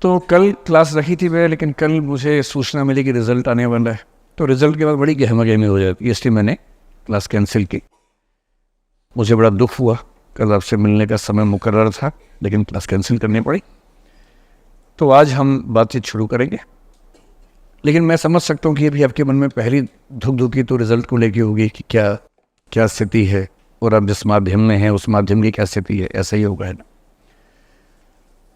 तो कल क्लास रखी थी मैं, लेकिन कल मुझे सूचना मिली कि रिज़ल्ट आने वाला है, तो रिज़ल्ट के बाद बड़ी गहमा-गहमी हो जाती है, इसलिए मैंने क्लास कैंसिल की। मुझे बड़ा दुख हुआ, कल आपसे मिलने का समय मुकर्रर था, लेकिन क्लास कैंसिल करनी पड़ी। तो आज हम बातचीत शुरू करेंगे, लेकिन मैं समझ सकता हूँ कि अभी आपके मन में पहली धुक-धुकी तो रिज़ल्ट को लेके होगी कि क्या स्थिति है, और आप जिस माध्यम में हैं उस माध्यम की क्या स्थिति है, ऐसा ही होगा, है ना।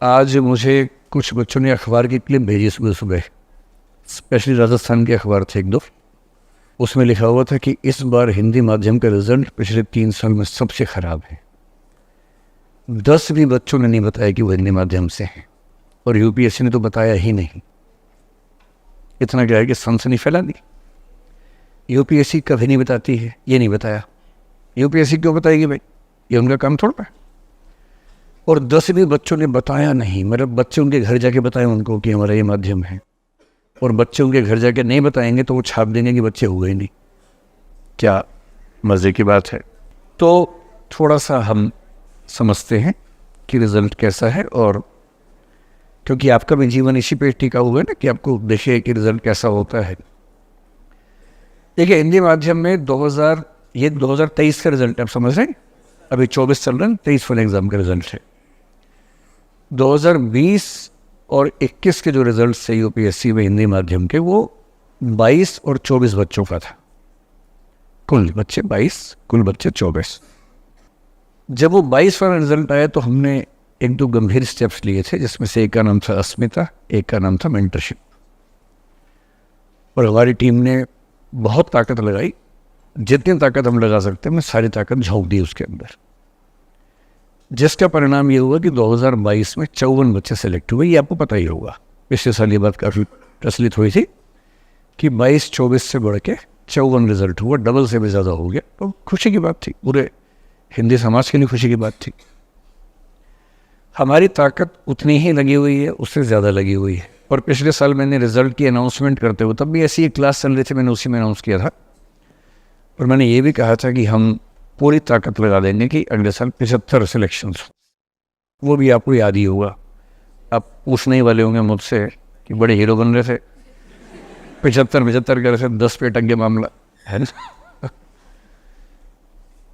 आज मुझे कुछ बच्चों ने अखबार की क्लिप भेजी सुबह, स्पेशली राजस्थान के अखबार थे एक दो। उसमें लिखा हुआ था कि इस बार हिंदी माध्यम का रिजल्ट पिछले 3 साल में सबसे ख़राब है। 10 भी बच्चों ने नहीं बताया कि वो हिंदी माध्यम से हैं, और यूपीएससी ने तो बताया ही नहीं। इतना क्या है कि सनसनी फैला दी। यूपीएससी कभी नहीं बताती है, ये नहीं बताया। यूपीएससी क्यों बताएगी भाई, ये उनका काम थोड़ा है। और 10 भी बच्चों ने बताया नहीं, मतलब बच्चे उनके घर जाके बताएं उनको कि हमारा ये माध्यम है, और बच्चे उनके घर जाके नहीं बताएंगे तो वो छाप देंगे कि बच्चे हुए ही नहीं। क्या मज़े की बात है। तो थोड़ा सा हम समझते हैं कि रिज़ल्ट कैसा है, और क्योंकि आपका भी जीवन इसी पे टिका हुआ है ना कि आपको देखिए कि रिज़ल्ट कैसा होता है। देखिए, हिंदी माध्यम में 2023 का रिज़ल्ट आप समझ रहे हैं, अभी 24 चल रहा है, 23 वाले एग्ज़ाम का रिज़ल्ट है। 2020 और 21 के जो रिजल्ट थे यूपीएससी में हिंदी माध्यम के, वो 22 और 24 बच्चों का था। कुल बच्चे 22, कुल बच्चे 24। जब वो 22 वाला रिजल्ट आया तो हमने एक दो गंभीर स्टेप्स लिए थे, जिसमें से एक का नाम था अस्मिता, एक का नाम था मेंटरशिप। और हमारी टीम ने बहुत ताकत लगाई, जितनी ताकत हम लगा सकते हैं हमने सारी ताकत झोंक दी उसके अंदर, जिसका परिणाम ये हुआ कि 2022 में 54 बच्चे सेलेक्ट हुए। ये आपको पता ही होगा, पिछले साल ये बात काफ़ी प्रचलित हुई थी कि 22-24 से बढ़ के 54 रिजल्ट हुआ, डबल से भी ज़्यादा हो गया। तो खुशी की बात थी, पूरे हिंदी समाज के लिए खुशी की बात थी। हमारी ताकत उतनी ही लगी हुई है, उससे ज़्यादा लगी हुई है। और पिछले साल मैंने रिज़ल्ट की अनाउंसमेंट करते हुए, तब भी ऐसी एक क्लास चल रही थी, मैंने उसी में अनाउंस किया था, और मैंने ये भी कहा था कि हम पूरी ताकत लगा देंगे कि अगले साल 75 सिलेक्शंस। वो भी आपको याद ही होगा, आप पूछने ही वाले होंगे मुझसे कि बड़े हीरो बन रहे थे, 75 कर रहे थे, 10 पे अटक गया मामला, है ना।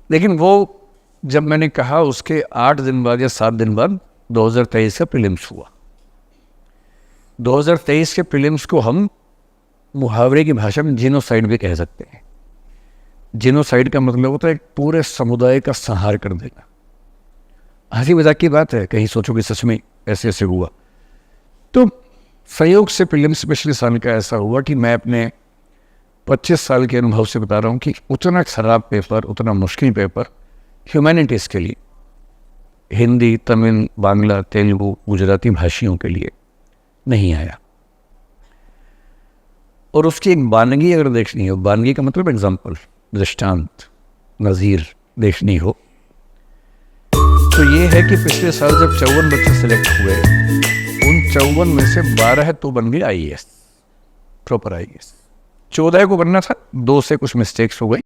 लेकिन वो जब मैंने कहा उसके 8 दिन बाद या 7 दिन बाद 2023 का प्रीलिम्स हुआ। 2023 के प्रीलिम्स को हम मुहावरे की भाषा में जीनोसाइड भी कह सकते हैं। जीनोसाइड का मतलब होता है पूरे समुदाय का संहार कर देना। हंसी मजाक की बात है, कहीं सोचो कि सच में ऐसे ऐसे हुआ। तो संयोग से प्रीलिम्स पिछले साल का ऐसा हुआ कि मैं अपने 25 साल के अनुभव से बता रहा हूँ कि उतना खराब पेपर, उतना मुश्किल पेपर ह्यूमैनिटीज़ के लिए, हिंदी, तमिल, बांग्ला, तेलुगु, गुजराती भाषियों के लिए नहीं आया। और उसकी एक बानगी अगर देखनी हो, बानगी का मतलब एग्जाम्पल, दृष्टांत, नज़ीर देखनी हो, तो ये है कि पिछले साल जब 54 बच्चे सेलेक्ट हुए, उन 54 में से 12 तो बन गए IAS, प्रॉपर IAS। 14 को बनना था, 2 से कुछ मिस्टेक्स हो गई,